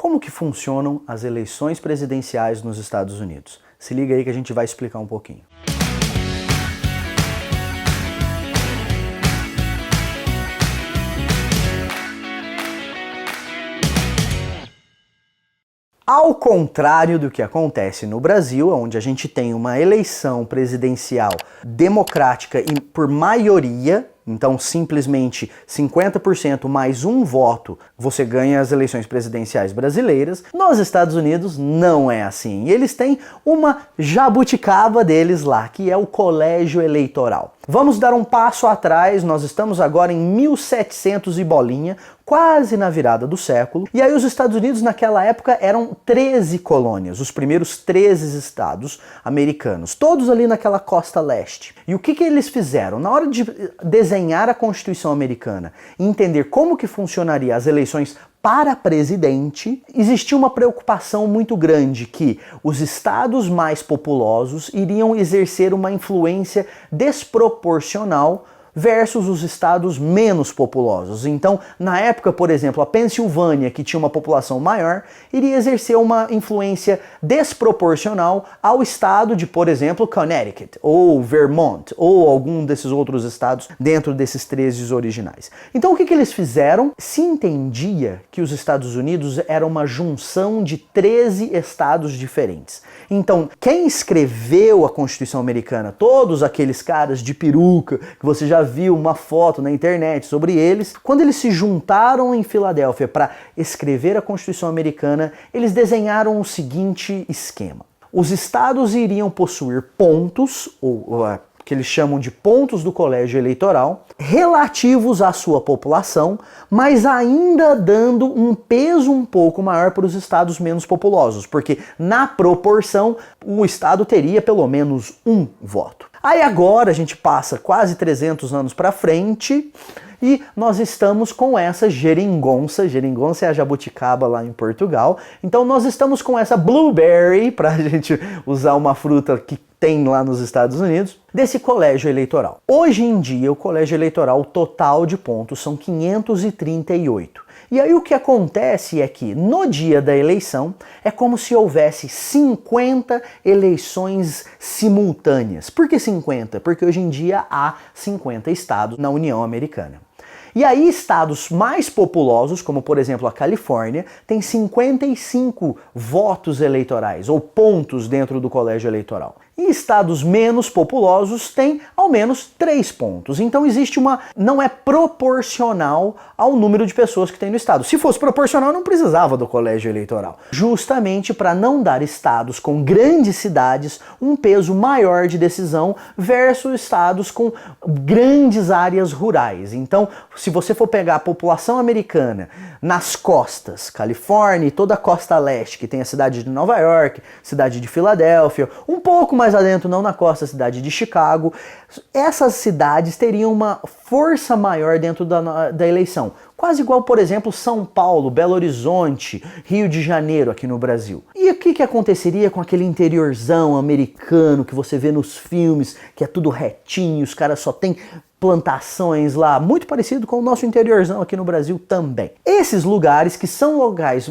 Como que funcionam as eleições presidenciais nos Estados Unidos? Se liga aí que a gente vai explicar um pouquinho. Ao contrário do que acontece no Brasil, onde a gente tem uma eleição presidencial democrática e por maioria, então simplesmente 50% mais um voto, você ganha as eleições presidenciais brasileiras, nos Estados Unidos não é assim. E eles têm uma jabuticaba deles lá, que é o colégio eleitoral. Vamos dar um passo atrás, nós estamos agora em 1700 e bolinha, quase na virada do século. E aí os Estados Unidos naquela época eram 13 colônias, os primeiros 13 estados americanos, todos ali naquela costa leste. E o que eles fizeram? Na hora de desenhar a Constituição americana e entender como que funcionaria as eleições para presidente, existia uma preocupação muito grande que os estados mais populosos iriam exercer uma influência desproporcional versus os estados menos populosos. Então, na época, por exemplo, a Pensilvânia, que tinha uma população maior, iria exercer uma influência desproporcional ao estado de, por exemplo, Connecticut, ou Vermont, ou algum desses outros estados dentro desses 13 originais. Então, o que eles fizeram? Se entendia que os Estados Unidos era uma junção de 13 estados diferentes. Então, quem escreveu a Constituição americana, todos aqueles caras de peruca, que você já viu uma foto na internet sobre eles, quando eles se juntaram em Filadélfia para escrever a Constituição americana, eles desenharam o seguinte esquema. Os estados iriam possuir pontos, ou que eles chamam de pontos do colégio eleitoral, relativos à sua população, mas ainda dando um peso um pouco maior para os estados menos populosos, porque na proporção o estado teria pelo menos um voto. Aí agora a gente passa quase 300 anos para frente e nós estamos com essa geringonça é a jabuticaba lá em Portugal, então nós estamos com essa blueberry, para a gente usar uma fruta que tem lá nos Estados Unidos, desse colégio eleitoral. Hoje em dia, o colégio eleitoral total de pontos são 538. E aí o que acontece é que no dia da eleição é como se houvesse 50 eleições simultâneas. Por que 50? Porque hoje em dia há 50 estados na União Americana. E aí estados mais populosos, como por exemplo a Califórnia, tem 55 votos eleitorais, ou pontos dentro do colégio eleitoral. E estados menos populosos têm ao menos 3 pontos. Então existe não é proporcional ao número de pessoas que tem no estado. Se fosse proporcional, não precisava do colégio eleitoral. Justamente para não dar estados com grandes cidades um peso maior de decisão versus estados com grandes áreas rurais. Então, se você for pegar a população americana nas costas, Califórnia e toda a costa leste, que tem a cidade de Nova York, cidade de Filadélfia, um pouco mais adentro, não na costa, a cidade de Chicago, essas cidades teriam uma força maior dentro da eleição. Quase igual, por exemplo, São Paulo, Belo Horizonte, Rio de Janeiro aqui no Brasil. E o que aconteceria com aquele interiorzão americano que você vê nos filmes, que é tudo retinho, os caras só têm plantações lá, muito parecido com o nosso interiorzão aqui no Brasil também. Esses lugares, que são locais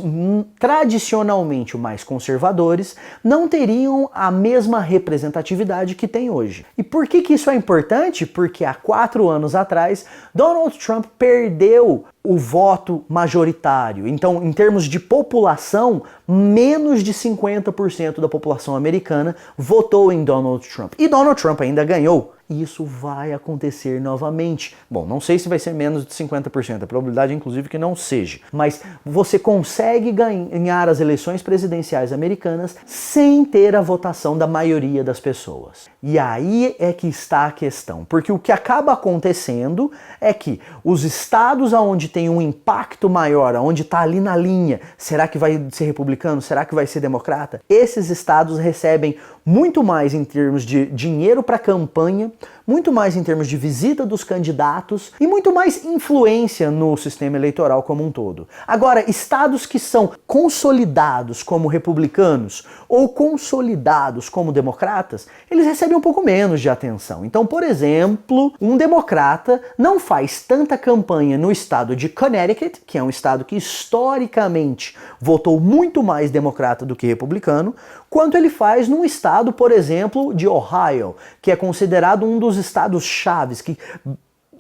tradicionalmente mais conservadores, não teriam a mesma representatividade que tem hoje. E por que isso é importante? Porque há 4 anos atrás, Donald Trump perdeu o voto majoritário. Então, em termos de população, menos de 50% da população americana votou em Donald Trump. E Donald Trump ainda ganhou. E isso vai acontecer novamente. Bom, não sei se vai ser menos de 50%, a probabilidade inclusive que não seja. Mas você consegue ganhar as eleições presidenciais americanas sem ter a votação da maioria das pessoas. E aí é que está a questão. Porque o que acaba acontecendo é que os estados onde tem um impacto maior, onde está ali na linha, será que vai ser republicano? Será que vai ser democrata? Esses estados recebem muito mais em termos de dinheiro para campanha muito mais em termos de visita dos candidatos e muito mais influência no sistema eleitoral como um todo. Agora, estados que são consolidados como republicanos ou consolidados como democratas, eles recebem um pouco menos de atenção. Então, por exemplo, um democrata não faz tanta campanha no estado de Connecticut, que é um estado que historicamente votou muito mais democrata do que republicano, quanto ele faz num estado, por exemplo, de Ohio, que é considerado um dos estados chaves, que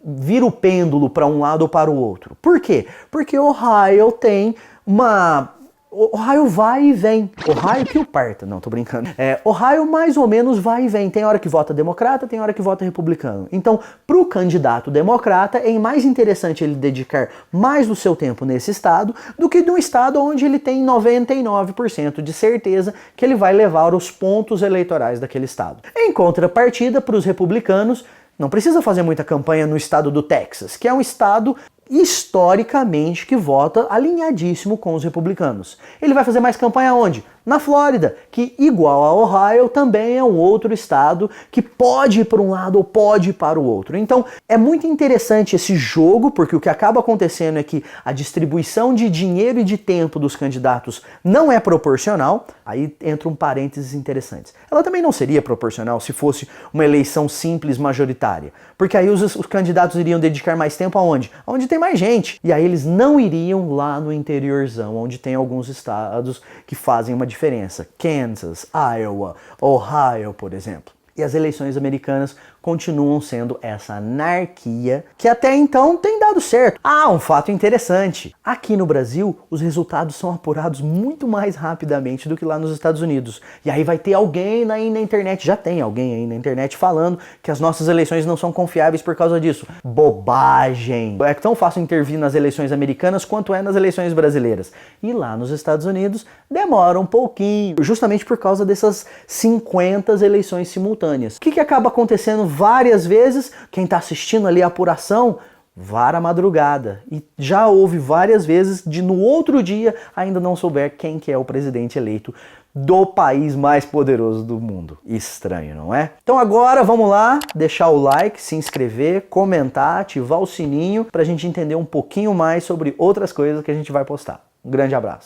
vira o pêndulo para um lado ou para o outro. Por quê? Porque Ohio tem uma... Ohio vai e vem. Ohio que o parta. Não, tô brincando. Ohio mais ou menos vai e vem. Tem hora que vota democrata, tem hora que vota republicano. Então, pro candidato democrata, é mais interessante ele dedicar mais do seu tempo nesse estado do que num estado onde ele tem 99% de certeza que ele vai levar os pontos eleitorais daquele estado. Em contrapartida, para os republicanos, não precisa fazer muita campanha no estado do Texas, que é um estado historicamente que vota alinhadíssimo com os republicanos. Ele vai fazer mais campanha onde? Na Flórida, que igual a Ohio também é um outro estado que pode ir para um lado ou pode ir para o outro. Então é muito interessante esse jogo, porque o que acaba acontecendo é que a distribuição de dinheiro e de tempo dos candidatos não é proporcional. Aí entra um parênteses interessantes. Ela também não seria proporcional se fosse uma eleição simples majoritária, porque aí os candidatos iriam dedicar mais tempo aonde? Onde tem mais gente. E aí eles não iriam lá no interiorzão, onde tem alguns estados que fazem uma diferença. Kansas, Iowa, Ohio, por exemplo. E as eleições americanas continuam sendo essa anarquia que até então tem dado certo. Ah, um fato interessante. Aqui no Brasil, os resultados são apurados muito mais rapidamente do que lá nos Estados Unidos. E aí vai ter alguém aí na internet, já tem alguém aí na internet falando que as nossas eleições não são confiáveis por causa disso. Bobagem! É tão fácil intervir nas eleições americanas quanto é nas eleições brasileiras. E lá nos Estados Unidos demora um pouquinho, justamente por causa dessas 50 eleições simultâneas. O que acaba acontecendo várias vezes? Quem está assistindo ali a apuração, vara a madrugada. E já houve várias vezes de no outro dia ainda não souber quem que é o presidente eleito do país mais poderoso do mundo. Estranho, não é? Então agora vamos lá, deixar o like, se inscrever, comentar, ativar o sininho pra gente entender um pouquinho mais sobre outras coisas que a gente vai postar. Um grande abraço.